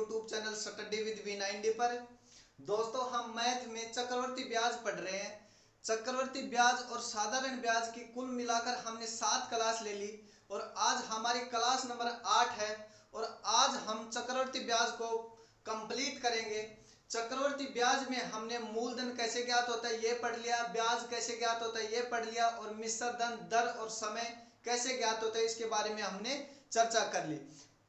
YouTube channel Saturday with V90 पर। दोस्तों हम मैथ में चक्रवर्ती ब्याज पढ़ रहे हैं। चक्रवर्ती ब्याज और साधारण ब्याज की कुल मिलाकर हमने 7 क्लास ले ली और आज हमारी क्लास नंबर 8 है और आज हम चक्रवर्ती ब्याज को कंप्लीट करेंगे। चक्रवर्ती ब्याज में हमने मूलधन कैसे ज्ञात होता है ये पढ़ लिया, ब्याज कैसे ज्ञात होता है ये पढ़ लिया और मिश्र धन दर और समय कैसे ज्ञात होता है इसके बारे में हमने चर्चा कर ली।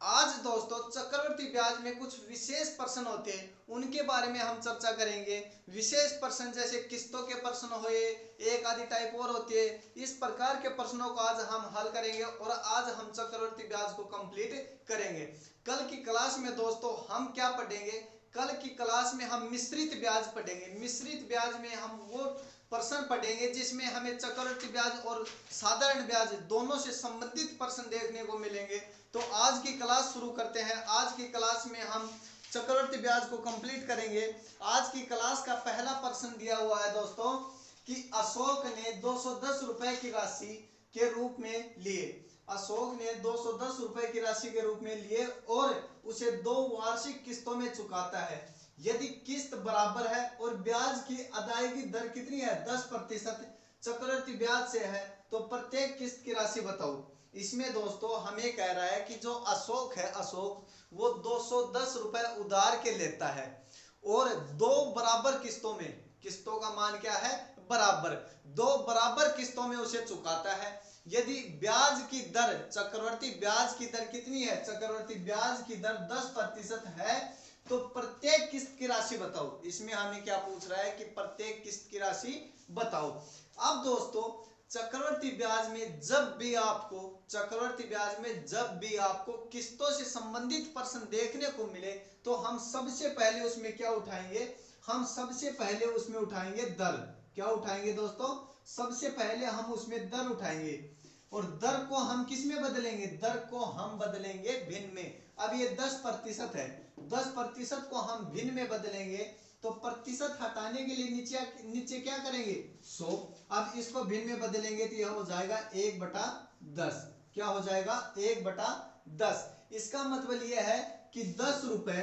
आज दोस्तों चक्रवर्ती ब्याज में कुछ विशेष प्रश्न होते हैं, उनके बारे में हम चर्चा करेंगे। विशेष प्रश्न जैसे किस्तों के प्रश्न हुए, एक आदि टाइप और होती है, इस प्रकार के प्रश्नों को आज हम हल करेंगे और आज हम चक्रवर्ती ब्याज को कंप्लीट करेंगे। कल की क्लास में दोस्तों हम क्या पढ़ेंगे? कल की क्लास में हम मिश्रित ब्याज पढ़ेंगे। मिश्रित ब्याज में हम वो प्रश्न पढ़ेंगे जिसमें हमें चक्रवर्ती ब्याज और साधारण ब्याज दोनों से संबंधित प्रश्न देखने को मिलेंगे। तो आज की क्लास शुरू करते हैं। आज की क्लास में हम चक्रवर्ती ब्याज को कंप्लीट करेंगे। आज की क्लास का पहला प्रश्न दिया हुआ है दोस्तों कि अशोक ने 210 रुपए की राशि के रूप में लिए। अशोक ने 210 रुपए की राशि के रूप में लिए और उसे 2 वार्षिक किस्तों में चुकाता है। यदि किस्त बराबर है और ब्याज की अदायगी दर कितनी है 10% चक्रवर्ती ब्याज से है तो प्रत्येक किस्त की राशि बताओ। इसमें दोस्तों हमें कह रहा है कि जो अशोक है, अशोक वो 210 रुपए उधार के लेता है और 2 बराबर किस्तों में, किस्तों का मान क्या है बराबर, 2 बराबर किस्तों में उसे चुकाता है। यदि ब्याज की दर, चक्रवर्ती ब्याज की दर कितनी है, चक्रवर्ती ब्याज की दर 10% है तो प्रत्येक किस्त की राशि बताओ। इसमें हमें क्या पूछ रहा है कि प्रत्येक किस्त की राशि बताओ। अब दोस्तों चक्रवर्ती ब्याज में जब भी आपको, चक्रवर्ती ब्याज में जब भी आपको किस्तों से संबंधित प्रश्न देखने को मिले तो हम सबसे पहले उसमें क्या उठाएंगे? हम सबसे पहले उसमें उठाएंगे दर। क्या उठाएंगे दोस्तों? सबसे पहले हम उसमें दर उठाएंगे और दर को हम किस में बदलेंगे? दर को हम बदलेंगे भिन्न में। अब ये 10% है, 10% को हम भिन्न में बदलेंगे तो प्रतिशत हटाने के लिए नीचे क्या करेंगे 100। अब इसको भिन्न में बदलेंगे तो यह हो जाएगा 1/10। क्या हो जाएगा 1/10। इसका मतलब यह है कि 10 रुपए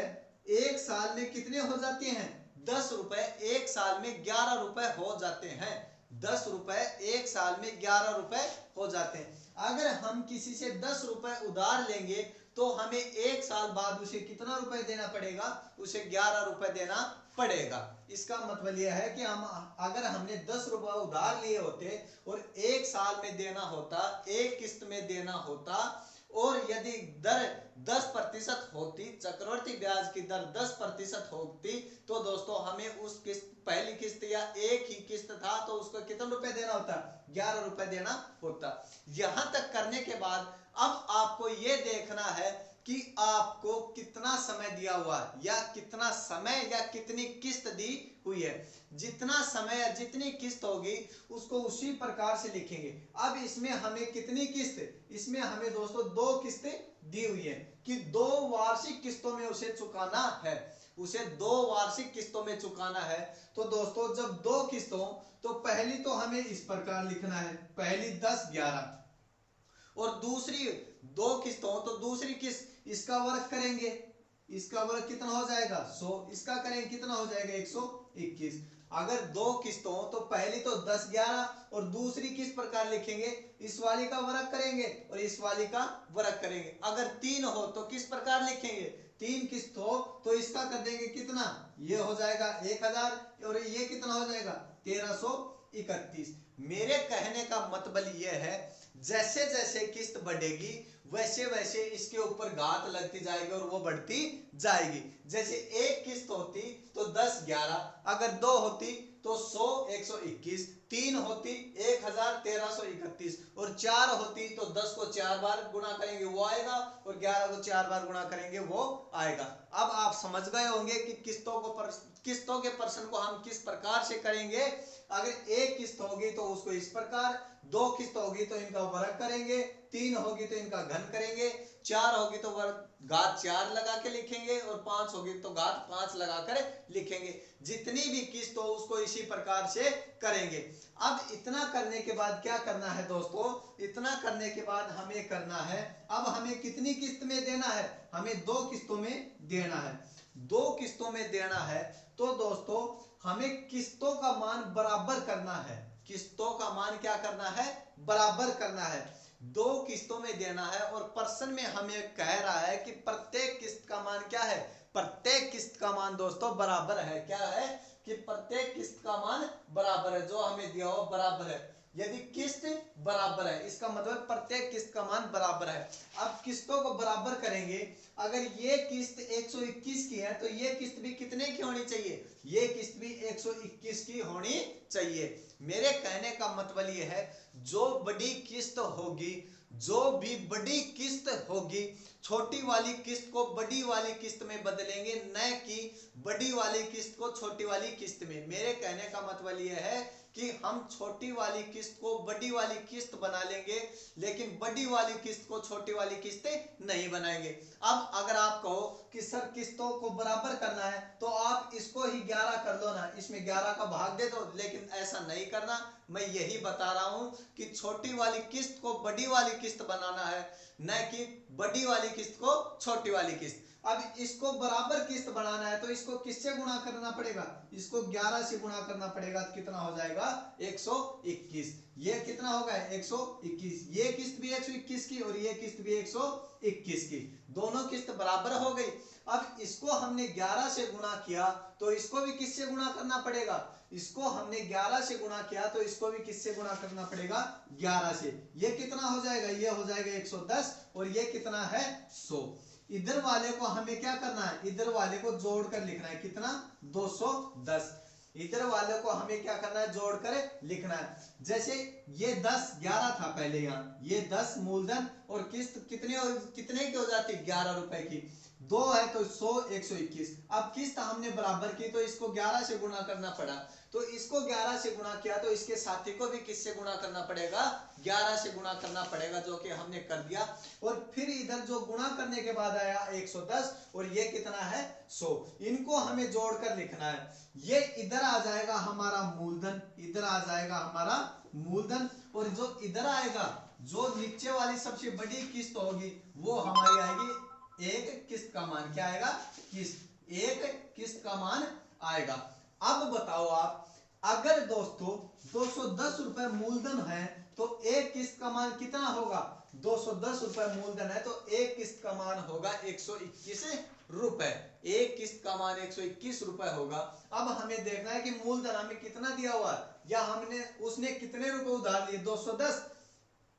एक साल में कितने हो जाते हैं? 10 रुपए एक साल में 11 रुपए हो जाते हैं। 10 रुपए एक साल में 11 रुपए हो जाते हैं। अगर हम किसी से 10 रुपए उधार लेंगे तो हमें एक साल बाद उसे कितना रुपए देना पड़ेगा? उसे 11 रुपए देना पड़ेगा। इसका मतलब यह है कि हम अगर हमने 10 रुपए उधार लिए होते और एक साल में देना होता, एक किस्त में देना होता और यदि दर 10% होती, चक्रवर्ती ब्याज की दर 10% होती तो दोस्तों हमें उस किस्त, पहली किस्त या एक ही किस्त था तो उसको कितने रुपए देना होता? 11 रुपए देना होता। यहां तक करने के बाद अब आपको यह देखना है कि आपको कितना समय दिया हुआ या कितना समय या कितनी किस्त दी हुई है। जितना समय या जितनी किस्त होगी उसको उसी प्रकार से लिखेंगे। अब इसमें हमें कितनी किस्त? इसमें हमें दोस्तों 2 किस्तें दी हुई है कि 2 वार्षिक किस्तों में उसे चुकाना है, उसे 2 वार्षिक किस्तों में चुकाना है। तो दोस्तों जब 2 किस्तों तो पहली तो हमें इस प्रकार लिखना है, पहली 10 11 और दूसरी 2 किस्तों तो दूसरी किस्त इसका वर्ग करेंगे, इसका वर्ग कितना हो जाएगा 100, इसका करेंगे कितना हो जाएगा 121। अगर 2 किस्तों तो पहली तो 10 11 और दूसरी किस प्रकार लिखेंगे? इस वाली का वर्ग करेंगे और इस वाली का वर्ग करेंगे। अगर 3 हो तो किस प्रकार लिखेंगे? 3 किस्त हो तो इसका कर देंगे कितना? ये हो जाएगा 1000 और ये कितना हो जाएगा 1331। मेरे कहने का मतलब यह है जैसे जैसे किस्त बढ़ेगी वैसे वैसे इसके ऊपर घात लगती जाएगी और वो बढ़ती जाएगी। जैसे एक किस्त होती तो 10 11, अगर 2 होती तो 100 121, 3 होती 1000 1331 और 4 होती तो 10 को 4 बार गुणा करेंगे वो आएगा और 11 को 4 बार गुणा करेंगे वो आएगा। अब आप समझ गए होंगे कि किस्तों के प्रश्न को हम किस प्रकार से करेंगे। अगर एक किस्त होगी तो उसको इस प्रकार, 2 किस्त होगी तो इनका वर्ग करेंगे, 3 होगी तो इनका घन करेंगे, 4 होगी तो घात 4 लगा के लिखेंगे और 5 होगी तो घात 5 लगाकर लिखेंगे। जितनी भी किस्त हो उसको इसी प्रकार से करेंगे। अब इतना करने के बाद क्या करना है दोस्तों? इतना करने के बाद हमें करना है, अब हमें कितनी किस्त में देना है? हमें 2 किस्तों में देना है, 2 किस्तों में देना है। तो दोस्तों हमें किस्तों का मान बराबर करना है, किस्तों का मान क्या करना है, बराबर करना है। 2 किस्तों में देना है और पर्सन में हमें कह रहा है कि प्रत्येक किस्त का मान क्या है, प्रत्येक किस्त का मान दोस्तों बराबर है। क्या है कि प्रत्येक किस्त का मान बराबर है, जो हमें दिया हो बराबर है। यदि किस्त बराबर है इसका मतलब प्रत्येक किस्त का मान बराबर है। अब किस्तों को बराबर करेंगे, अगर ये किस्त 121 की है तो ये किस्त भी कितने की होनी चाहिए, ये किस्त भी 121 की होनी चाहिए। मेरे कहने का मतलब ये है, जो बड़ी किस्त होगी, जो भी बड़ी किस्त होगी, छोटी वाली किस्त को बड़ी वाली किस्त में बदलेंगे, न कि बड़ी वाली किस्त को छोटी वाली किस्त में। मेरे कहने का मतलब यह है कि हम छोटी वाली किस्त को बड़ी वाली किस्त बना लेंगे, लेकिन बड़ी वाली किस्त को छोटी वाली किस्त नहीं बनाएंगे। अब अगर आप कहो कि सर किस्तों को बराबर करना है तो आप इसको ही 11 कर लो ना, इसमें 11 का भाग दे दो, लेकिन ऐसा नहीं करना। मैं यही बता रहा हूं कि छोटी वाली किस्त को बड़ी वाली किस्त बनाना है, न कि बड़ी वाली किस्त को छोटी वाली किस्त। अब इसको बराबर किस्त बनाना है तो इसको किससे गुणा करना पड़ेगा, इसको 11 से गुणा करना पड़ेगा। तो कितना हो जाएगा 121। ये कितना होगा 121, ये किस्त भी 121 की और ये किस्त भी 121 की, दोनों किस्त बराबर हो गई। अब इसको हमने 11 से गुणा किया तो इसको भी किससे गुणा करना पड़ेगा, इसको हमने 11 से गुणा किया तो इसको भी किससे गुणा करना पड़ेगा 11 से। ये कितना हो जाएगा, ये हो जाएगा 110 और ये कितना है 100। इधर वाले को हमें क्या करना है, इधर वाले को जोड़कर लिखना है, कितना 210। इधर वाले को हमें क्या करना है, जोड़कर लिखना है। जैसे ये 10 11 था पहले, यहाँ ये 10 मूलधन और किस्त कितने की हो जाती 11 रुपए की, 2 है तो 100 121। अब किस्त हमने बराबर की तो इसको 11 से गुणा करना पड़ा, तो इसको 11 से गुणा किया तो इसके साथी को भी किससे गुणा करना पड़ेगा, 11 से गुणा करना पड़ेगा, जो कि हमने कर दिया। और फिर इधर जो गुणा करने के बाद आया 110 और ये कितना है 100, इनको हमें जोड़कर लिखना है। ये इधर आ जाएगा हमारा मूलधन, इधर आ जाएगा हमारा मूलधन, और जो इधर आएगा, जो नीचे वाली सबसे बड़ी किस्त होगी वो हमारी आएगी एक किस्त का मान। क्या आएगा, किस्त, एक किस्त का मान आएगा। अब बताओ आप, अगर दोस्तों 210 रुपए मूलधन है तो एक किस्त का मान कितना होगा, 210 रुपए मूलधन है तो एक किस्त का मान होगा 121 रुपए, एक किस्त का मान 121 रुपए होगा। अब हमें देखना है कि मूलधन हमें कितना दिया हुआ है, या हमने उसने कितने रुपए उधार लिए 210।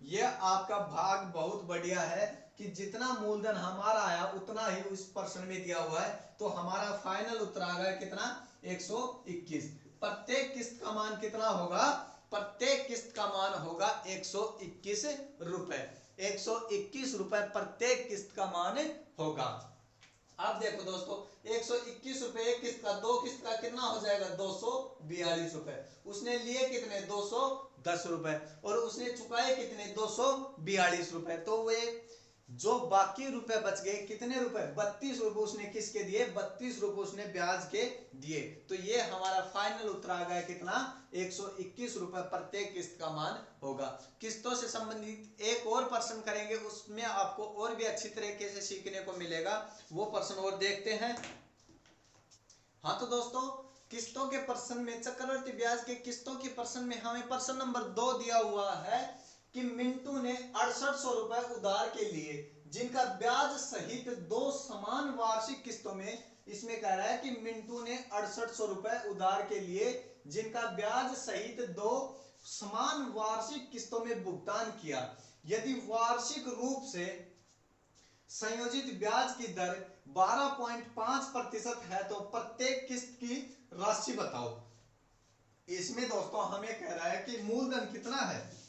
ये आपका भाग बहुत बढ़िया है कि जितना मूलधन हमारा आया उतना ही उस पर्सन में दिया हुआ है, तो हमारा फाइनल उत्तर आ गया कितना 121। प्रत्येक किस्त का मान कितना होगा, प्रत्येक किस्त का मान होगा 121 रुपए, 121 रुपए प्रत्येक किस्त का मान होगा। अब देखो दोस्तों 121 रुपए एक किस्त का, 2 किस्त का कितना हो जाएगा 242 रुपए। उसने लिए कितने 210 रुपए और उसने चुकाए कितने 242 रुपए। तो वे जो बाकी रुपए बच गए कितने रुपए 32 रुपए उसने किसके दिए, 32 रुपए उसने ब्याज के दिए। तो ये हमारा फाइनल उत्तर आ गया कितना 121 रुपए प्रत्येक किस्त का मान होगा। किस्तों से संबंधित एक और प्रश्न करेंगे, उसमें आपको और भी अच्छी तरीके से सीखने को मिलेगा, वो प्रश्न और देखते हैं। हाँ तो दोस्तों किस्तों के प्रश्न में, चक्रवृद्धि ब्याज के किस्तों के प्रश्न में हमें प्रश्न नंबर 2 दिया हुआ है कि मिंटू ने 6800 रुपए उधार के लिए, जिनका ब्याज सहित 2 समान वार्षिक किस्तों में, इसमें कह रहा है कि मिंटू ने 6800 रुपए उधार के लिए जिनका ब्याज सहित 2 समान वार्षिक किस्तों में भुगतान किया। यदि वार्षिक रूप से संयोजित ब्याज की दर 12.5% है तो प्रत्येक किस्त की राशि बताओ। इसमें दोस्तों हमें कह रहा है कि मूलधन कितना है,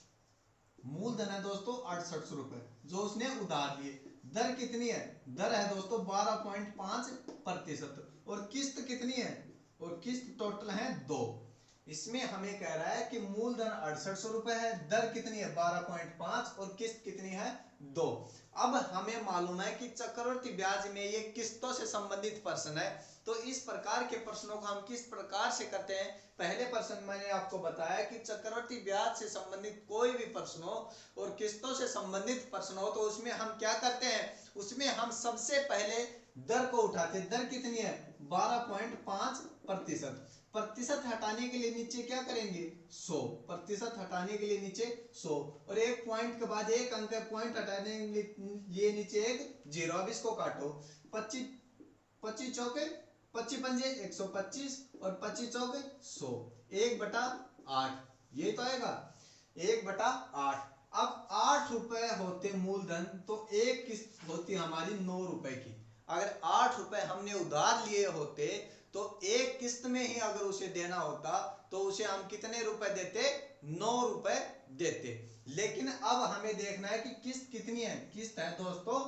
मूलधन है दोस्तों 6800 रुपए जो उसने उधार लिए, दर कितनी है, दर है दोस्तों 12.5% और किस्त कितनी है, और किस्त टोटल है 2। इसमें हमें कह रहा है कि मूलधन 6800 रुपए है, दर कितनी है 12.5 और किस्त कितनी है 2। अब हमें मालूम है कि चक्रवृद्धि ब्याज में ये किस्तों से संबंधित प्रश्न है, तो इस प्रकार के प्रश्नों को हम किस प्रकार से करते हैं। पहले प्रश्न मैंने आपको बताया कि चक्रवृद्धि ब्याज से संबंधित कोई भी प्रश्न हो और किस्तों से संबंधित प्रश्न हो तो उसमें हम क्या करते हैं, उसमें हम सबसे पहले दर को उठाते, दर कितनी है 12.5%। प्रतिशत हटाने के लिए नीचे क्या करेंगे 100, प्रतिशत हटाने के लिए नीचे 100, और एक पॉइंट के बाद एक अंक पॉइंट हटाने के लिए नीचे एक जीरो। अब इसको काटो, 25 25 चौके 25 पंजे 125 और 25 चौके 100, 1/8 ये तो आएगा 1/8। अब 8 रुपए होते मूलधन तो एक किस्त होती हमारी 9 रुपए की। अगर 8 रुपए हमने उधार लिए होते तो एक किस्त में ही अगर उसे देना होता तो उसे हम कितने रुपए देते 9 रुपए देते। लेकिन अब हमें देखना है कि किस्त कितनी है, किस्त है दोस्तों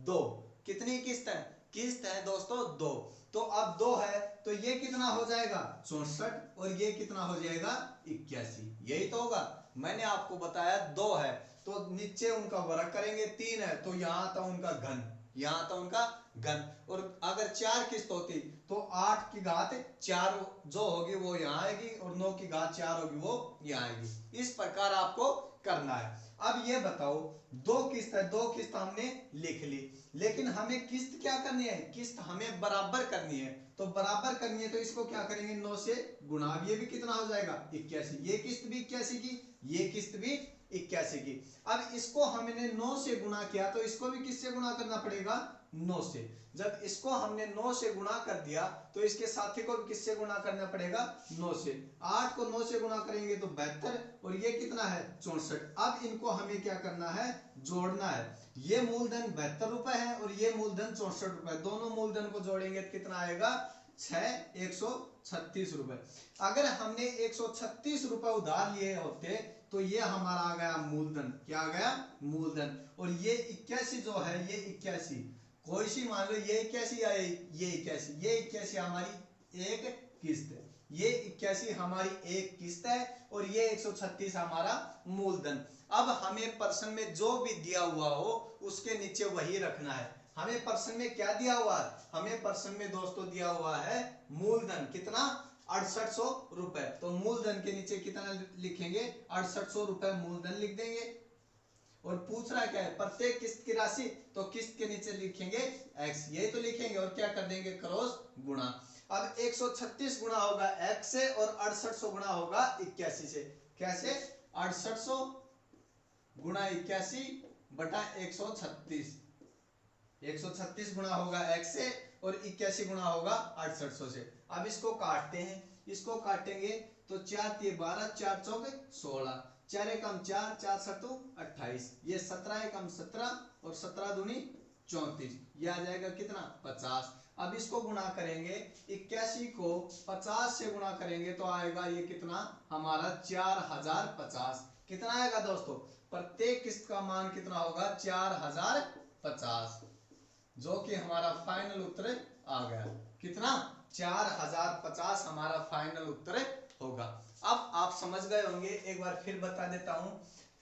2। कितनी किस्त है, किस्त है दोस्तों 2। तो अब 2 है तो ये कितना हो जाएगा 64 और ये कितना हो जाएगा 81, यही तो होगा। मैंने आपको बताया 2 है तो नीचे उनका वर्ग करेंगे, 3 है तो यहां था उनका घन, यहां था उनका घन। और अगर 4 किस्त होती तो 8 की घात 4 जो होगी वो यहाँ आएगी और 9 की घात 4 होगी वो यहाँ आएगी। इस प्रकार आपको करना है। अब ये बताओ 2 किस्त है, 2 किस्त हमने लिख ली, लेकिन हमें किस्त क्या करनी है, किस्त हमें बराबर करनी है। तो बराबर करनी है तो इसको क्या करेंगे 9 से गुणा। अब ये भी कितना हो जाएगा 81, ये किस्त भी 81 की, ये किस्त भी 81 की। अब इसको हमने 9 से गुणा किया तो इसको भी किससे गुणा करना पड़ेगा 9 से। जब इसको हमने 9 से गुणा कर दिया तो इसके साथी को भी किससे गुणा करना पड़ेगा 9 से। 8 को 9 से गुणा करेंगे तो 72 और ये कितना है 64। अब इनको हमें क्या करना है जोड़ना है। ये मूलधन 72 रुपए है और ये मूलधन 64 रुपए, दोनों मूलधन को जोड़ेंगे तो कितना आएगा 136 रुपए। अगर हमने 136 रुपए उधार लिए होते तो ये हमारा आ गया मूलधन, क्या आ गया मूलधन। और ये 81 जो है ये 81 कोई सी मान लो, ये 81 आए, ये 81, ये 81 हमारी एक किस्त है, ये 81 हमारी एक किस्त है और ये 136 हमारा मूलधन। अब हमें पर्सन में जो भी दिया हुआ हो उसके नीचे वही रखना है। हमें पर्सन में क्या दिया हुआ है, हमें पर्सन में दोस्तों दिया हुआ है मूलधन कितना 6800 रुपए। तो मूलधन के नीचे कितना लिखेंगे 6800 रुपए मूलधन लिख देंगे। और पूछ रहा है क्या है प्रत्येक किस्त की राशि, तो किस्त के नीचे लिखेंगे x, यही तो लिखेंगे और क्या कर देंगे क्रॉस गुणा। अब 136 गुणा होगा x से और 6800 गुणा होगा 81 से। कैसे 6800 गुणा 81 बटा 136, 136 गुणा होगा x से और 81 गुणा होगा 6800 से। अब इसको काटते हैं, इसको काटेंगे तो 4 3 12 4 चौक 16, 4 एकम 4 4 सत्तू 28, ये 17 एकम 17 और 17 दूनी 34, ये आ जाएगा कितना 50। अब इसको गुणा करेंगे 81 को 50 से गुणा करेंगे तो आएगा ये कितना हमारा 4050। कितना आएगा दोस्तों प्रत्येक किस्त का मान कितना होगा 4050, जो कि हमारा फाइनल उत्तर आ गया कितना 4050 हमारा फाइनल उत्तर होगा। अब आप समझ गए होंगे, एक बार फिर बता देता हूं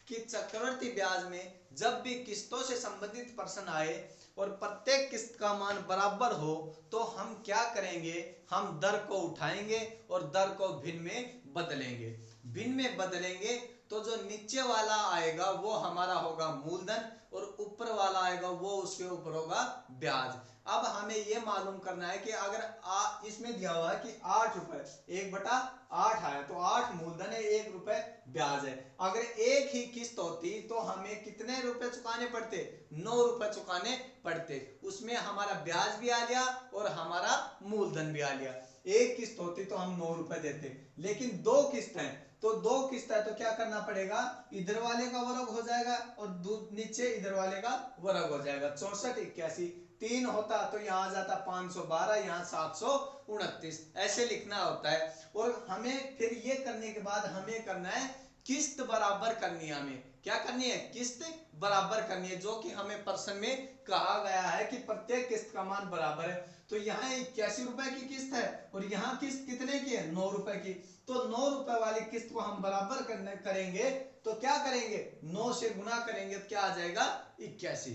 कि चक्रवृद्धि ब्याज में जब भी किस्तों से संबंधित प्रश्न आए और प्रत्येक किस्त का मान बराबर हो तो हम क्या करेंगे, हम दर को उठाएंगे और दर को भिन्न में बदलेंगे। भिन्न में बदलेंगे तो जो नीचे वाला आएगा वो हमारा होगा मूलधन और ऊपर वाला आएगा वो उसके ऊपर होगा ब्याज। अब हमें ये मालूम करना है कि अगर इसमें दिया हुआ है कि 8 रुपए 1/8 आया तो 8 मूलधन है 1 रुपए ब्याज है। अगर एक ही किस्त होती तो हमें कितने रुपए चुकाने पड़ते 9 रुपए चुकाने पड़ते, उसमें हमारा ब्याज भी आ गया और हमारा मूलधन भी आ गया। एक किस्त होती तो हम 9 रुपए देते, लेकिन 2 किस्त है तो 2 किस्त है तो क्या करना पड़ेगा इधर वाले का वर्ग हो जाएगा और नीचे इधर वाले का वर्ग हो जाएगा। 64 81 3 होता तो यहाँ आ जाता 512, यहाँ 729, ऐसे लिखना होता है। और हमें फिर ये करने के बाद हमें करना है किस्त बराबर करनी है। हमें क्या करनी है किस्त बराबर करनी है, जो कि हमें प्रश्न में कहा गया है कि प्रत्येक किस्त का मान बराबर है। तो यहाँ 81 रुपए की किस्त है और यहाँ किस्त कितने की है 9 रुपए की। तो 9 रुपए वाली किस्त को हम बराबर करेंगे तो क्या करेंगे 9 से गुणा करेंगे तो क्या आ जाएगा 81।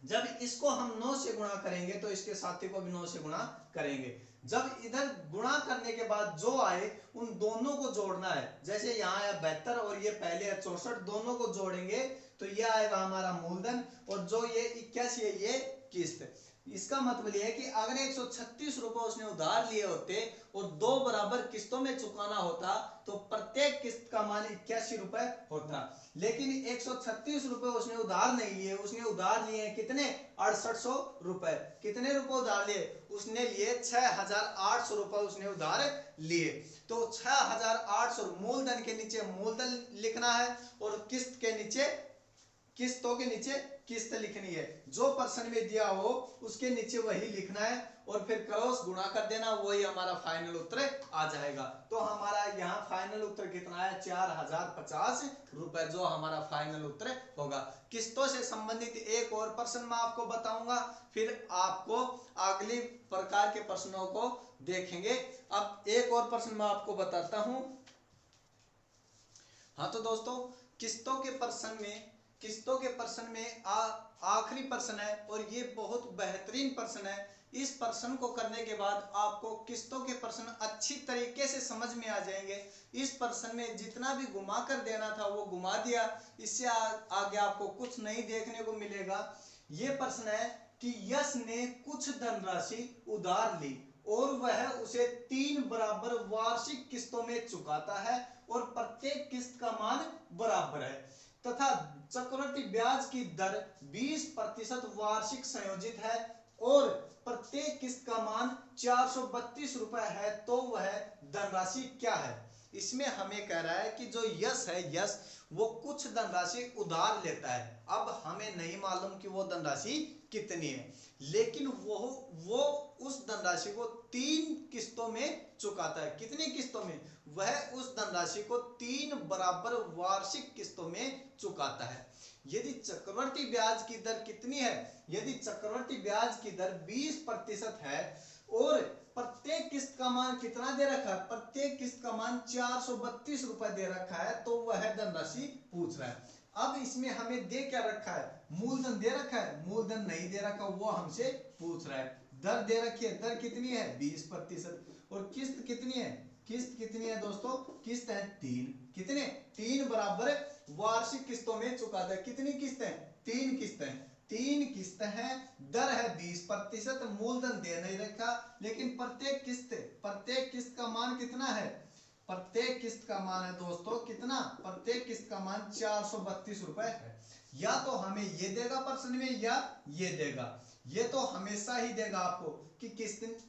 जब इसको हम 9 से गुणा करेंगे तो इसके साथी को भी 9 से गुणा करेंगे। जब इधर गुणा करने के बाद जो आए उन दोनों को जोड़ना है। जैसे यहाँ आया 72 और ये पहले है 64, दोनों को जोड़ेंगे तो ये आएगा हमारा मूलधन और जो ये 81 है ये किस्त। इसका मतलब यह है कि अगर 136 रुपए उसने उधार लिए होते और 2 बराबर किस्तों में चुकाना होता तो प्रत्येक किस्त का मान 81 रुपए होता। लेकिन 136 रुपए उसने उधार नहीं लिए, उसने उधार लिए कितने 6800 रुपए। कितने रुपए उधार लिए उसने लिए 6800 रुपए उसने उधार लिए। तो 6800 मूलधन के नीचे मूलधन लिखना है और किस्त के नीचे किस्तों के नीचे किस्त लिखनी है। जो प्रश्न में दिया हो उसके नीचे वही लिखना है और फिर क्रॉस गुणा कर देना, वही हमारा फाइनल उत्तर आ जाएगा। तो हमारा यहाँ फाइनल उत्तर कितना है 4050 रुपए, जो हमारा फाइनल उत्तर होगा। किस्तों से संबंधित एक और प्रश्न मैं आपको बताऊंगा, फिर आपको अगली प्रकार के प्रश्नों को देखेंगे। अब एक और प्रश्न मैं आपको बताता हूं। हाँ तो दोस्तों, किस्तों के प्रश्न में आखिरी प्रश्न है और ये बहुत बेहतरीन प्रश्न है। इस प्रश्न को करने के बाद आपको किस्तों के प्रश्न अच्छी तरीके से समझ में आ जाएंगे। इस प्रश्न में जितना भी घुमा कर देना था वो घुमा दिया, इससे आगे आपको कुछ नहीं देखने को मिलेगा। ये प्रश्न है कि यश ने कुछ धनराशि उधार ली और वह उसे 3 बराबर वार्षिक किस्तों में चुकाता है और प्रत्येक किस्त का मान बराबर है तथा चक्रवृद्धि ब्याज की दर 20% वार्षिक संयोजित है और प्रत्येक किस्त का मान 432 रुपए है, तो वह धनराशि क्या है। इसमें हमें कह रहा है कि जो यश वो कुछ धनराशि उधार लेता है। अब हमें नहीं मालूम कि वो धनराशि कितनी है, लेकिन वो उस धनराशि को 3 किस्तों में चुकाता है। कितनी किस्तों में? वह उस धनराशि को 3 बराबर वार्षिक किस्तों में चुकाता है। यदि चक्रवृद्धि ब्याज की दर कितनी है? यदि चक्रवृद्धि ब्याज की दर 20% है और प्रत्येक किस्त का मान कितना दे रखा है? प्रत्येक किस्त का मान 432 रुपए दे रखा है, तो वह धनराशि पूछ रहा है। अब इसमें हमें दे क्या रखा है? मूलधन दे रखा है? मूलधन नहीं दे रखा, वो हमसे पूछ रहा है। दर दे रखी है, दर कितनी है? 20%। और किस्त कितनी है? किस्त कितनी है दोस्तों? किस्त है 3। कितने? 3 बराबर वार्षिक किस्तों में चुकाता है। कितनी किस्तें? 3 किस्तें। 3 किस्त है, दर है 20%, मूलधन दे नहीं रखा, लेकिन प्रत्येक किस्त का मान कितना है? प्रत्येक किस्त का मान है दोस्तों कितना? प्रत्येक किस्त का मान 432 रुपए है। या तो हमें ये देगा प्रश्न में या ये देगा। ये तो हमेशा ही देगा आपको कि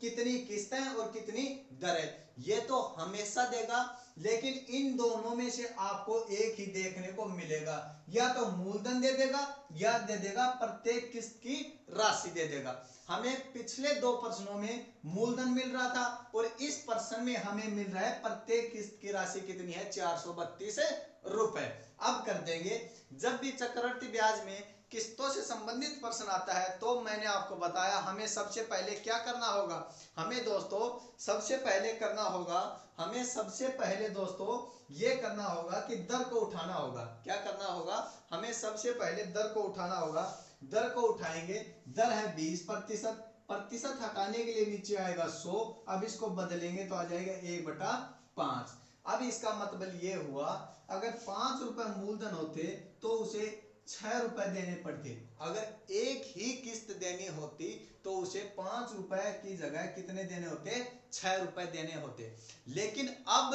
कितनी किस्त है और कितनी दर है, ये तो हमेशा देगा। लेकिन इन दोनों में से आपको एक ही देखने को मिलेगा, या तो मूलधन दे देगा या दे देगा प्रत्येक किस्त की राशि दे देगा। हमें पिछले 2 प्रश्नों में मूलधन मिल रहा था और इस प्रश्न में हमें मिल रहा है प्रत्येक किस्त की राशि कितनी है? 432 रुपए। अब कर देंगे, जब भी चक्रवृद्धि ब्याज में किस्तों से संबंधित प्रश्न आता है तो मैंने आपको बताया हमें सबसे पहले क्या करना होगा। हमें दोस्तों सबसे पहले दोस्तों ये करना होगा कि दर को उठाना होगा। क्या करना होगा? हमें सबसे पहले दर को उठाना होगा। दर को उठाएंगे, दर है 20%, प्रतिशत हटाने के लिए नीचे आएगा 100। अब इसको बदलेंगे तो आ जाएगा 1/5। अब इसका मतलब ये हुआ, अगर 5 रुपए मूलधन होते तो उसे 6 रुपए देने पड़ते। अगर एक ही किस्त देनी होती तो उसे 5 रुपए की जगह कितने देने होते? 6 रुपए देने होते। लेकिन अब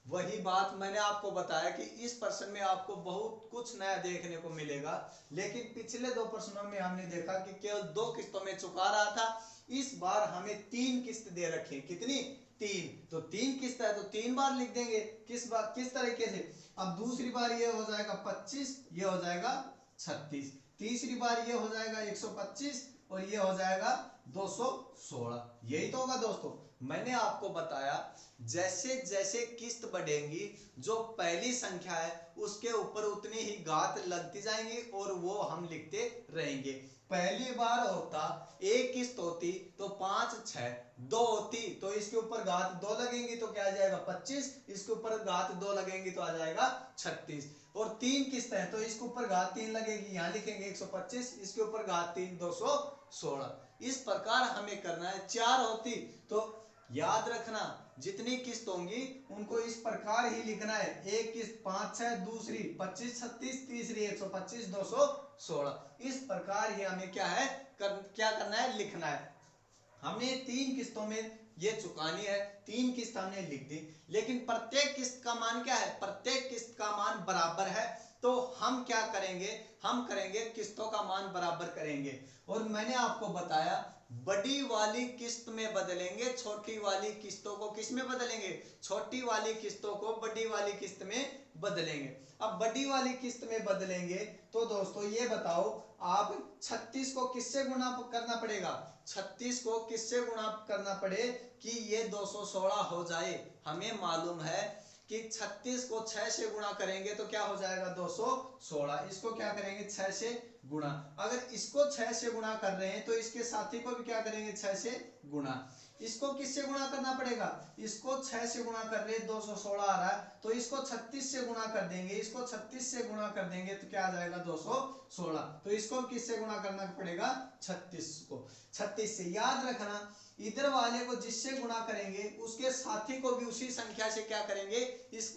वही बात मैंने आपको बताया कि इस प्रश्न में आपको बहुत कुछ नया देखने को मिलेगा। लेकिन पिछले 2 प्रश्नों में हमने देखा कि केवल 2 किस्तों में चुका रहा था। इस बार हमें 3 किस्त दे रखी है। कितनी? 3। तो 3 किस्त है तो 3 बार लिख देंगे। किस तरीके से? अब दूसरी बार ये हो जाएगा 25, ये हो जाएगा 36, तीसरी बार ये हो जाएगा 125 और ये हो जाएगा 216। यही तो होगा दोस्तों। मैंने आपको बताया जैसे जैसे किस्त बढ़ेंगी, जो पहली संख्या है उसके ऊपर उतनी ही घात लगती जाएंगी और वो हम लिखते रहेंगे। पहली बार होता एक किस्त होती तो 5 6, 2 होती तो इसके ऊपर घात 2 लगेंगी तो क्या आ जाएगा 25, इसके ऊपर घात 2 लगेंगी तो आ जाएगा 36। और 3 किस्त है तो इसके ऊपर घात 3 लगेगी, यहाँ लिखेंगे 125, इसके ऊपर घात 3 216। इस प्रकार हमें करना है। 4 होती तो याद रखना जितनी किस्त होंगी उनको इस प्रकार ही लिखना है। एक किस्त 5 6, दूसरी 25 36, तीसरी 125 216। 16। इस प्रकार ही हमें क्या है क्या करना है, लिखना है। हमने 3 किस्तों में ये चुकानी है, 3 किस्त हमने लिख दी, लेकिन प्रत्येक किस्त का मान क्या है, प्रत्येक किस्त का मान बराबर है। तो हम क्या करेंगे, हम करेंगे किस्तों का मान बराबर करेंगे। और मैंने आपको बताया बड़ी वाली किस्त में बदलेंगे, छोटी वाली किस्तों को किस में बदलेंगे, छोटी वाली किस्तों को बड़ी वाली किस्त में बदलेंगे। अब बड़ी वाली किस्त में बदलेंगे तो दोस्तों ये बताओ आप 36 को किससे गुणा करना पड़ेगा, 36 को किससे गुणा करना पड़े कि ये 216 हो जाए। हमें मालूम है कि 36 को 6 से गुणा करेंगे तो क्या हो जाएगा 216। इसको क्या करेंगे 6 से गुणा। अगर इसको 6 से गुणा कर रहे हैं तो इसके साथी को भी क्या करेंगे 6 से गुणा। इसको किससे गुणा करना पड़ेगा, इसको 6 से गुणा कर रहे 216 आ रहा है, तो इसको 36 से गुणा कर देंगे, इसको 36 से गुणा कर देंगे तो क्या आ जाएगा 216। तो इसको किससे गुणा करना पड़ेगा 36 को, 36 से। याद रखना इधर वाले को जिससे गुणा करेंगे उसके साथी को भी उसी संख्या से क्या करेंगे,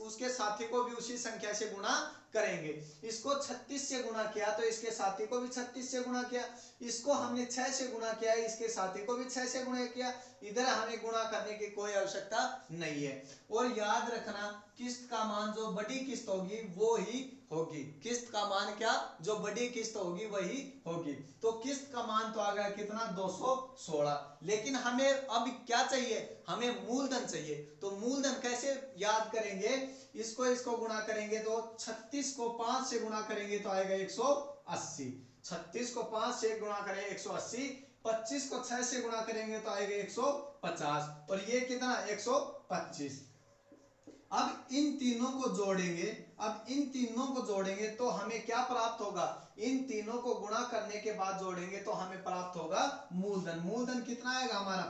उसके साथी को भी उसी संख्या से गुणा करेंगे। इसको 36 से गुणा किया तो इसके साथी को भी 36 से गुणा किया, इसको हमने 6 से गुणा किया, इसके साथी को भी 6 से गुणा किया। इधर हमें गुणा करने की कोई आवश्यकता नहीं है। और याद रखना किस्त का मान जो बड़ी किस्त होगी वो ही होगी, किस्त का मान क्या, जो बड़ी किस्त होगी वही होगी। तो किस्त का मान तो आ गया कितना 216। लेकिन हमें अब क्या चाहिए, हमें मूलधन चाहिए। तो मूलधन कैसे याद करेंगे, इसको गुणा करेंगे तो 36 को 5 से गुणा करेंगे तो आएगा 180। 36 को 5 से गुणा करें 180, 25 को 6 से गुणा करेंगे तो आएगा 150, और ये कितना 125। अब इन तीनों को जोड़ेंगे, अब इन तीनों को जोड़ेंगे तो हमें क्या प्राप्त होगा, इन तीनों को गुणा करने के बाद जोड़ेंगे तो हमें प्राप्त होगा मूलधन। मूलधन कितना आएगा हमारा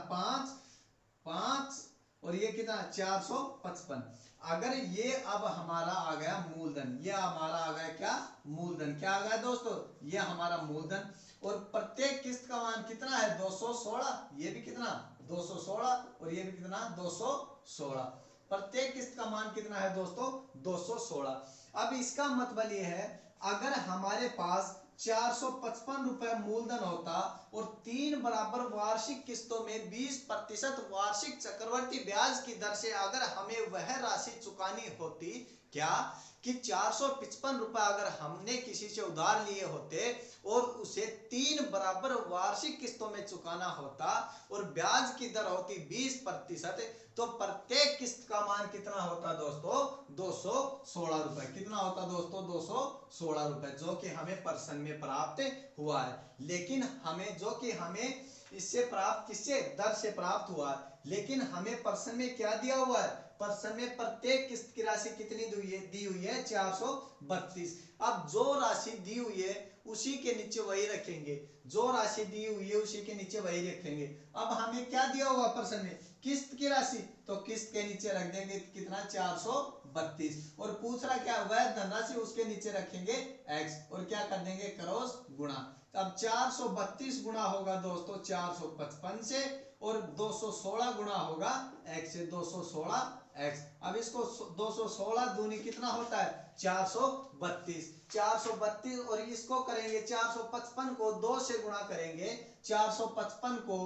5 और ये कितना 455। अगर ये अब हमारा आ गया मूलधन, ये हमारा आ गया क्या मूलधन, क्या आ गया दोस्तों, ये हमारा मूलधन। और प्रत्येक किस्त का मान कितना है 216, ये भी कितना 216 और ये भी कितना 216। प्रत्येक किस्त का मान कितना है दोस्तों 216। अब इसका मतलब ये है अगर हमारे पास 455 रुपए मूलधन होता और 3 बराबर वार्षिक किस्तों में 20% वार्षिक चक्रवर्ती ब्याज की दर से अगर हमें वह राशि चुकानी होती, क्या कि 455 रुपए अगर हमने किसी से उधार लिए होते और उसे 3 बराबर वार्षिक किस्तों में चुकाना होता और ब्याज की दर होती 20%, तो प्रत्येक किस्त का मान कितना होता दोस्तों 216 रुपए। कितना होता दोस्तों 216 रुपए, जो कि हमें पर्सन में प्राप्त हुआ है। लेकिन हमें जो कि हमें इससे प्राप्त किससे दर से प्राप्त हुआ है, लेकिन हमें पर्सन में क्या दिया हुआ है, पर्सन में प्रत्येक किस्त की राशि कितनी दी हुई है 432। अब जो राशि दी हुई है उसी के नीचे वही रखेंगे, जो राशि दी हुई है उसी के नीचे वही रखेंगे। अब हमें क्या दिया हुआ पर्सन में किस्त की राशि, तो किस्त के नीचे रख देंगे कितना 432, और पूछ रहा क्या वह धनराशि उसके नीचे रखेंगे x और क्या कर देंगे क्रॉस गुणा। अब 432 गुणा होगा दोस्तों 455 से और 216 गुणा होगा x से 216x। अब इसको 216 दूनी कितना होता है 432, 432 और इसको करेंगे 455 को 2 से गुणा करेंगे, 455 को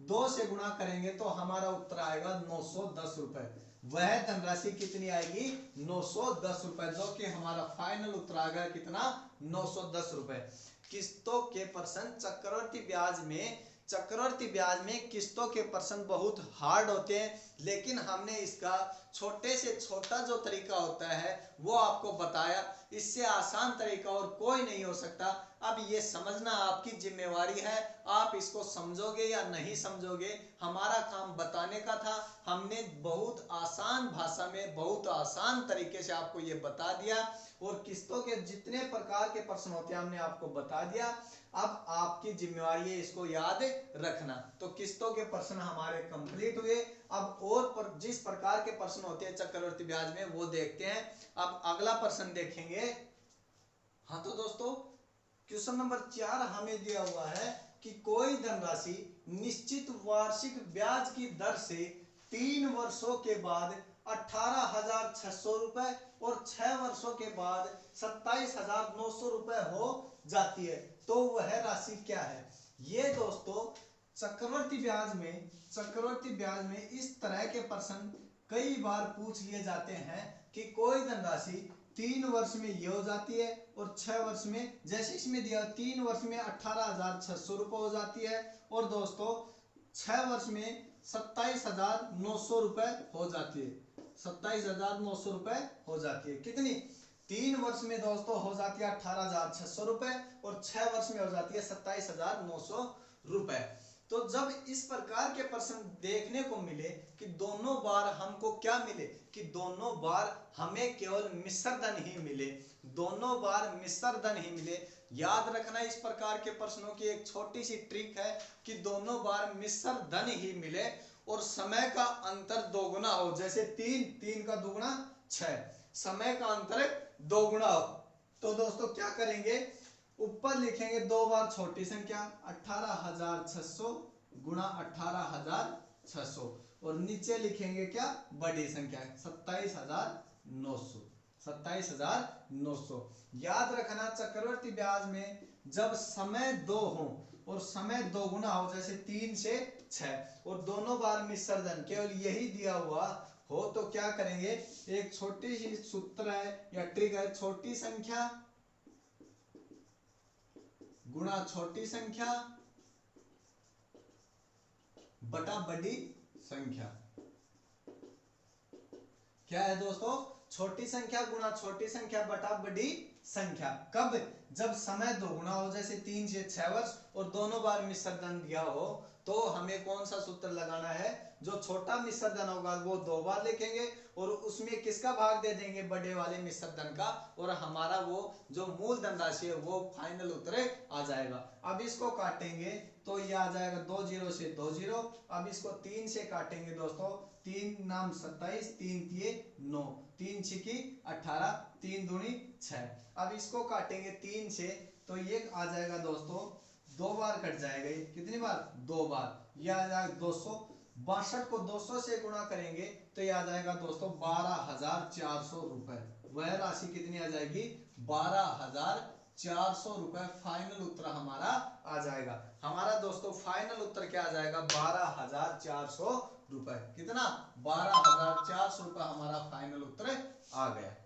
2 से गुणा करेंगे तो हमारा उत्तर आएगा 910 रुपए। वह धनराशि कितनी आएगी 910 रुपए, जो कि हमारा फाइनल उत्तर आ गया कितना 910 रुपए। किस्तों के पर्सन चक्रवर्ती ब्याज में किस्तों के पर्सन बहुत हार्ड होते हैं, लेकिन हमने इसका छोटे से छोटा जो तरीका होता है वो आपको बताया। इससे आसान तरीका और कोई नहीं हो सकता। अब ये समझना आपकी जिम्मेवारी है, आप इसको समझोगे या नहीं समझोगे। हमारा काम बताने का था, हमने बहुत आसान भाषा में बहुत आसान तरीके से आपको ये बता दिया, और किस्तों के जितने प्रकार के प्रश्न होते हैं हमने आपको बता दिया। अब आपकी जिम्मेवारी है इसको याद रखना। तो किस्तों के प्रश्न हमारे कंप्लीट हुए। अब और जिस प्रकार के प्रश्न होते हैं चक्रवर्ती ब्याज में वो देखते हैं। अब अगला प्रश्न देखेंगे। हाँ तो दोस्तों क्वेश्चन नंबर 4 हमें दिया हुआ है कि कोई धनराशि निश्चित वार्षिक ब्याज की दर से 3 वर्षों के बाद 18,600 रुपए और 6 वर्षों के बाद 27,900 रुपए हो जाती है। तो वह राशि क्या है? ये दोस्तों चक्रवृद्धि ब्याज में इस तरह के प्रश्न कई बार पूछ लिए जाते हैं कि कोई धनराशि 3 वर्ष में ये हो जाती है और 6 वर्ष में, जैसे इसमें दिया 3 वर्ष में 18,600 रुपये हो जाती है और दोस्तों 6 वर्ष में 27,900 रुपये हो जाती है। 27,900 रुपये हो जाती है। कितनी? 3 वर्ष में दोस्तों हो जाती है 18,600 रुपये और 6 वर्ष में हो जाती है 27,900 रुपये। तो जब इस प्रकार के प्रश्न देखने को मिले कि दोनों बार हमको क्या मिले कि दोनों बार हमें केवल मिश्र धन ही मिले, दोनों बार मिश्र धन ही मिले। याद रखना इस प्रकार के प्रश्नों की एक छोटी सी ट्रिक है कि दोनों बार मिश्र धन ही मिले और समय का अंतर दोगुना हो, जैसे 3 का दुगुना 6, समय का अंतर दोगुना हो। तो दोस्तों क्या करेंगे, ऊपर लिखेंगे 2 बार छोटी संख्या 18,600 गुणा 18,600 और नीचे लिखेंगे क्या, बड़ी संख्या 27,900। याद रखना चक्रवृद्धि ब्याज में जब समय 2 हो और समय 2 गुना हो, जैसे 3 से 6 और दोनों बार मिश्र धन केवल यही दिया हुआ हो, तो क्या करेंगे, एक छोटी सी सूत्र है या ट्रिक है, छोटी संख्या गुणा छोटी संख्या बटा बड़ी संख्या। क्या है दोस्तों, छोटी संख्या गुणा छोटी संख्या बटा बड़ी संख्या। कब? जब समय दोगुना हो, जैसे 3 से 6 वर्ष और दोनों बार मिश्र धन दिया हो, तो हमें कौन सा सूत्र लगाना है, जो छोटा मिश्र धन होगा वो 2 बार लिखेंगे और उसमें किसका भाग दे देंगे, बड़े वाले मिश्र धन का, और हमारा वो जो मूल धनराशि है वो फाइनल उत्तर आ जाएगा। अब इसको काटेंगे तो ये आ जाएगा 2 0 से 2 0। अब इसको 3 से काटेंगे दोस्तों, 3 नाम 27, 3 तिये 9, 3 छिकी 18, 3 दूनी 6। अब इसको काटेंगे 3 से तो ये आ जाएगा दोस्तों 2 बार कट जाएगा, ये कितनी बार, 2 बार। ये आ जाएगा 262 को 200 से गुणा करेंगे तो ये आ जाएगा दोस्तों 12,400 रुपए। वह राशि कितनी आ जाएगी, 12,400 रुपए फाइनल उत्तर हमारा आ जाएगा। हमारा दोस्तों फाइनल उत्तर क्या आ जाएगा, 12,400 रुपए। कितना, 12,400 रुपए हमारा फाइनल उत्तर आ गया।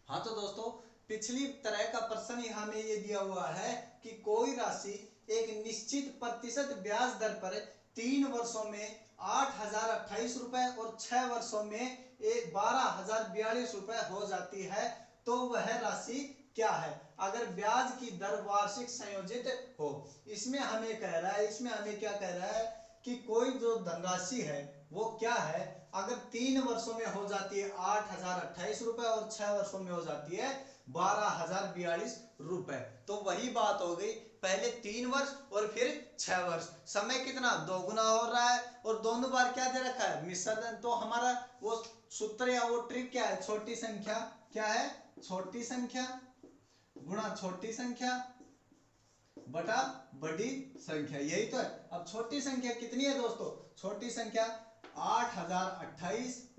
हाँ तो दोस्तों पिछली तरह का प्रश्न हमें ये दिया हुआ है कि कोई राशि एक निश्चित प्रतिशत ब्याज दर पर 3 वर्षों में 8,028 रुपए और 6 वर्षों में 12,042 रुपए हो जाती है, तो वह राशि क्या है? अगर ब्याज की दर वार्षिक संयोजित हो, इसमें हमें कह रहा है, इसमें हमें क्या कह रहा है कि कोई जो धनराशि है वो क्या है, अगर 3 वर्षों में हो जाती है 8,028 रुपए और 6 वर्षों में हो जाती है 12,042 रुपए, तो वही बात हो गई, पहले 3 वर्ष और फिर 6 वर्ष, समय कितना, दोगुना हो रहा है और दोनों बार क्या दे रखा है, मिश्र धन। तो हमारा वो सूत्र या वो ट्रिक क्या है, छोटी संख्या, क्या है, छोटी संख्या गुणा छोटी संख्या बटा बड़ी संख्या, यही तो है। अब छोटी संख्या कितनी है दोस्तों, छोटी संख्या 8,028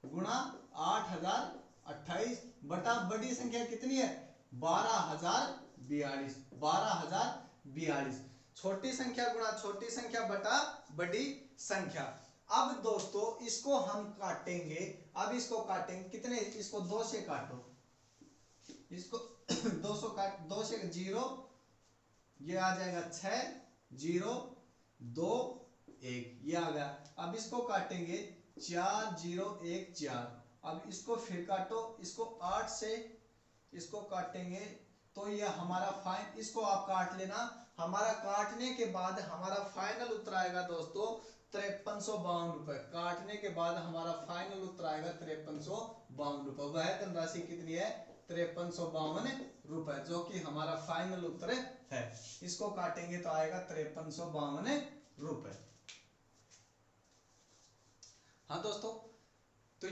गुणा 8,028 बटा बड़ी संख्या कितनी है, 12,042। छोटी संख्या गुणा छोटी संख्या बटा बड़ी संख्या। अब दोस्तों इसको हम काटेंगे, अब इसको काटेंगे कितने, इसको 2 से काटो, इसको 200 काट, 2 से 0, ये आ जाएगा 6 0 2 1, ये आ गया। अब इसको काटेंगे 4 0 1 4। अब इसको फिर काटो, इसको 8 से इसको काटेंगे तो ये हमारा फाइन, इसको आप काट लेना, हमारा काटने के बाद हमारा फाइनल उत्तर आएगा दोस्तों 5352 रुपए। काटने के बाद हमारा फाइनल उत्तर आएगा 5352 रुपए। वह धनराशि कितनी है, 5352 रुपए, जो कि हमारा फाइनल उत्तर है। इसको काटेंगे तो आएगा 5352 रुपए। हाँ दोस्तों, तो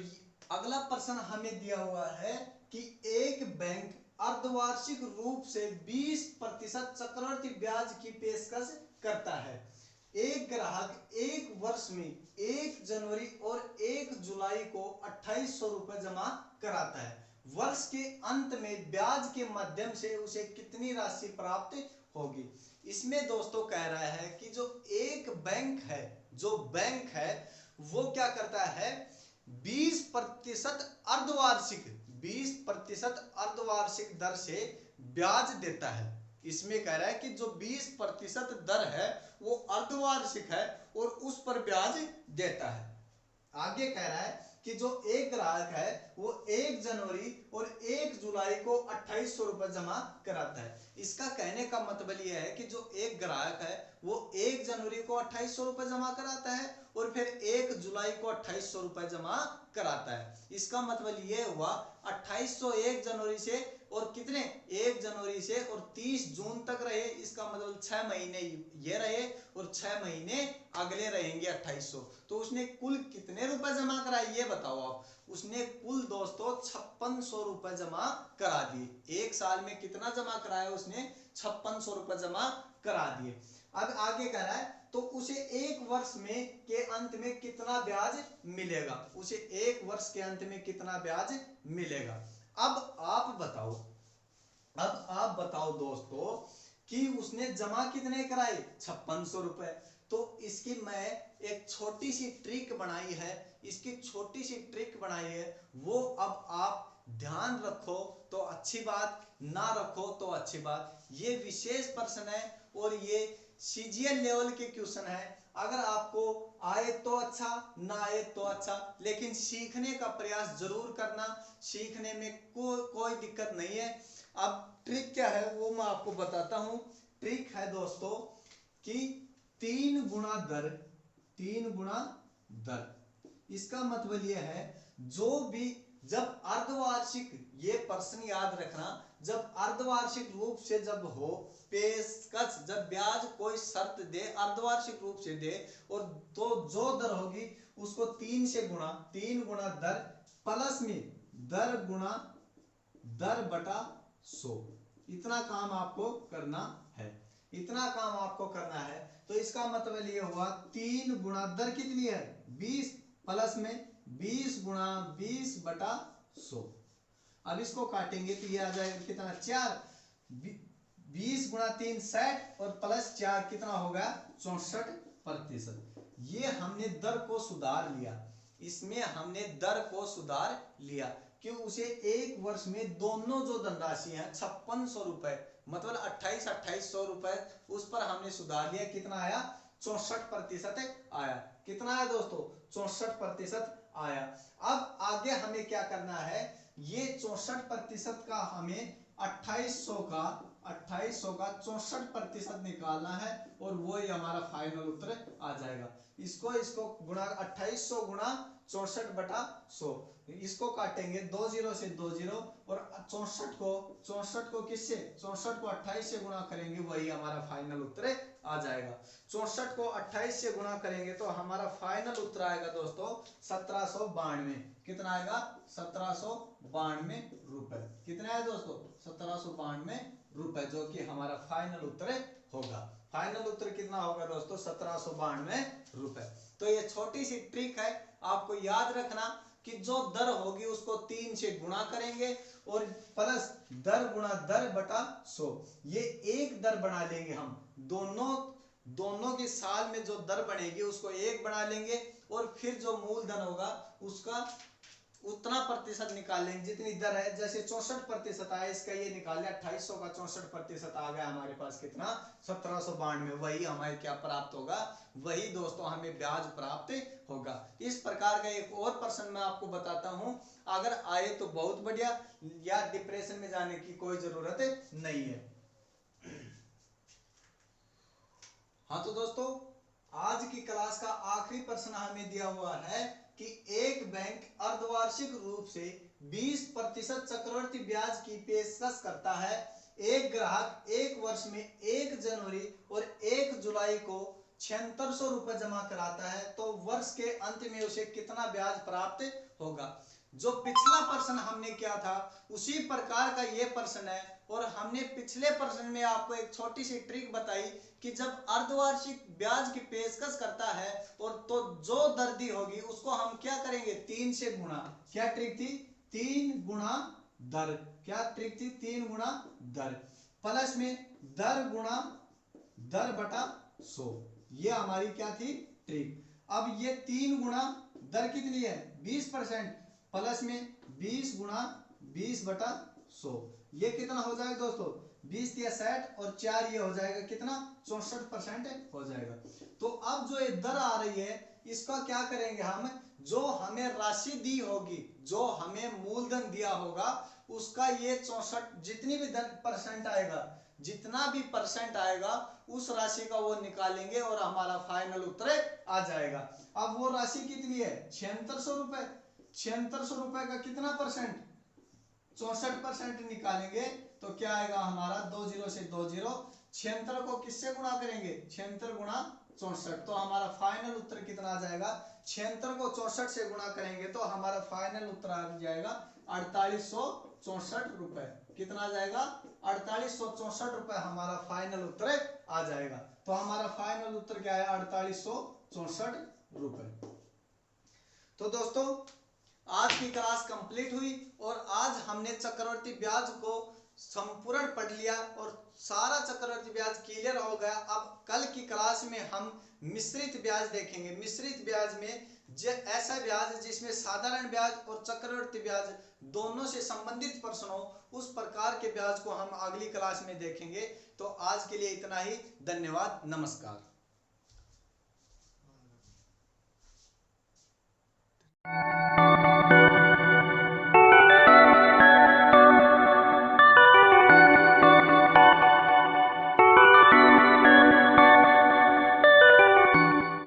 अगला प्रश्न हमें दिया हुआ है कि एक बैंक अर्धवार्षिक रूप से 20% चक्रवृद्धि ब्याज की पेशकश करता है। एक ग्राहक 1 वर्ष में 1 जनवरी और 1 जुलाई को 2800 रुपए जमा कराता है, वर्ष के अंत में ब्याज के माध्यम से उसे कितनी राशि प्राप्त होगी। इसमें दोस्तों कह रहा है कि जो बैंक है वो क्या करता है, 20% अर्धवार्षिक दर से ब्याज देता है। इसमें कह रहा है कि जो 20% दर है वो अर्धवार्षिक है और उस पर ब्याज देता है। आगे कह रहा है कि जो एक ग्राहक है वो 1 जनवरी और 1 जुलाई को 2800 रुपए जमा कराता है। इसका कहने का मतलब यह है कि जो एक ग्राहक है वो 1 जनवरी को 2800 रुपए जमा कराता है और फिर 1 जुलाई को 2800 रुपए जमा कराता है। इसका मतलब ये हुआ 2800 1 जनवरी से और कितने 1 जनवरी से और 30 जून तक रहे। इसका मतलब 6 महीने ये रहे और 6 महीने अगले रहेंगे 2800। तो उसने कुल कितने रुपए जमा कराए ये बताओ आप। उसने कुल दोस्तों 5600 रुपए जमा करा दिए। एक साल में कितना जमा कराया उसने, 5600 रुपए जमा करा दिए। अब आगे कह रहा है तो उसे एक वर्ष में के अंत में कितना ब्याज मिलेगा, उसे एक वर्ष के अंत में कितना ब्याज मिलेगा। अब आप बताओ दोस्तों कि उसने जमा कितने कराए, 5600 रुपए। तो इसकी मैं एक छोटी सी ट्रिक बनाई है, वो अब आप ध्यान रखो तो अच्छी बात, ना रखो तो अच्छी बात। ये विशेष प्रश्न है और ये सीजीएल लेवल के क्वेश्चन है। अगर आपको आए तो अच्छा, ना आए तो अच्छा, लेकिन सीखने का प्रयास जरूर करना। सीखने में कोई दिक्कत नहीं है। अब ट्रिक क्या है वो मैं आपको बताता हूं। ट्रिक है दोस्तों कि 3 गुना दर। इसका मतलब यह है जो भी जब अर्धवार्षिक, ये प्रश्न याद रखना, जब अर्धवार्षिक रूप से जब हो पेशकश, जब ब्याज कोई शर्त दे अर्धवार्षिक रूप से दे और तो जो दर होगी उसको 3 से गुणा, 3 गुना दर प्लस में दर गुना दर बटा 100। इतना काम आपको करना है। तो इसका मतलब ये हुआ 3 गुना दर कितनी है 20 प्लस में 20 गुणा 20 बटा 100। अब इसको काटेंगे तो ये आ जाएगा कितना 4, 20 गुणा 3 60 और प्लस 4 कितना होगा 64%। ये हमने दर को सुधार लिया, इसमें हमने दर को सुधार लिया कि उसे एक वर्ष में दोनों जो धनराशि है 5600 रुपए मतलब 2800 रुपए, उस पर हमने सुधार लिया। कितना आया 64% आया। कितना आया दोस्तों 64% आया। अब आगे हमें क्या करना है, ये 64% का हमें 2800 का 64% निकालना है और वो ही हमारा फाइनल उत्तर आ जाएगा। इसको गुणा 2800 गुणा 64 बटा 100, इसको काटेंगे 2 0 से 2 0 और 64 को किससे 64 को 28 से गुणा करेंगे, वही हमारा फाइनल उत्तर आ जाएगा। 64 को 28 से गुणा करेंगे तो हमारा फाइनल उत्तर आएगा दोस्तों 1792। कितना आएगा 1792 रुपए। कितना है दोस्तों 1792 रुपए, जो कि हमारा फाइनल उत्तर होगा। फाइनल उत्तर कितना होगा दोस्तों 1792 रुपए। तो ये छोटी सी ट्रिक है, आपको याद रखना कि जो दर होगी उसको 3 से गुणा करेंगे और प्लस दर गुणा दर बटा 100। ये एक दर बना लेंगे हम, दोनों के साल में जो दर बनेगी उसको एक बना लेंगे और फिर जो मूलधन होगा उसका उतना प्रतिशत निकाल लेंगे जितनी दर है। जैसे 64% आया, इसका ये निकाल लिया 2800 का 64% आ गया हमारे पास कितना 1792। वही हमें क्या प्राप्त होगा, वही दोस्तों हमें ब्याज प्राप्त होगा। इस प्रकार का एक और प्रश्न मैं आपको बताता हूं, अगर आए तो बहुत बढ़िया, या डिप्रेशन में जाने की कोई जरूरत नहीं है। हाँ तो दोस्तों आज की क्लास का आखिरी प्रश्न हमें दिया हुआ है कि एक बैंक अर्धवार्षिक रूप से 20% चक्रवृद्धि ब्याज की पेशकश करता है। एक ग्राहक एक वर्ष में 1 जनवरी और 1 जुलाई को 7600 रुपए जमा कराता है, तो वर्ष के अंत में उसे कितना ब्याज प्राप्त होगा। जो पिछला प्रश्न हमने किया था उसी प्रकार का ये प्रश्न है। और हमने पिछले प्रश्न में आपको एक छोटी सी ट्रिक बताई कि जब अर्धवार्षिक ब्याज की पेशकश करता है और तो जो दर्दी होगी उसको हम क्या करेंगे, 3 से गुणा। क्या ट्रिक थी, 3 गुणा दर। क्या ट्रिक थी, 3 गुणा दर प्लस में दर गुणा दर बटा 100। ये हमारी क्या थी, ट्रिक। अब ये 3 गुणा दर कितनी है, 20% प्लस में 20 गुणा 20 बटा 100। ये कितना हो जाएगा दोस्तों, 20 या 60 और 4 ये हो जाएगा कितना, 64% हो जाएगा। तो अब जो ये दर आ रही है इसका क्या करेंगे हम, जो हमें राशि दी होगी, जो हमें मूलधन दिया होगा उसका ये 64 जितनी भी परसेंट आएगा, जितना भी परसेंट आएगा उस राशि का वो निकालेंगे और हमारा फाइनल उत्तर आ जाएगा। अब वो राशि कितनी है, 7600 रुपए। 7600 रुपए का कितना परसेंट, 64% निकालेंगे तो क्या आएगा हमारा, 2 0 से 2 0। 76 को किससे गुणा करेंगे, 76 गुणा 64, तो हमारा फाइनल उत्तर कितना आ जाएगा, 76 को 64 से गुणा करेंगे तो हमारा फाइनल उत्तर आ जाएगा 4864 रुपए। कितना आ जाएगा, 4864 रुपए हमारा फाइनल उत्तर आ जाएगा। तो हमारा फाइनल उत्तर क्या है, 4864 रुपए। तो दोस्तों आज की क्लास कंप्लीट हुई और आज हमने चक्रवर्ती ब्याज को संपूर्ण पढ़ लिया और सारा चक्रवर्ती ब्याज क्लियर हो गया। अब कल की क्लास में हम मिश्रित ब्याज देखेंगे। मिश्रित ब्याज में ऐसा ब्याज जिसमें साधारण ब्याज और चक्रवर्ती ब्याज दोनों से संबंधित प्रश्न हो, उस प्रकार के ब्याज को हम अगली क्लास में देखेंगे। तो आज के लिए इतना ही, धन्यवाद, नमस्कार।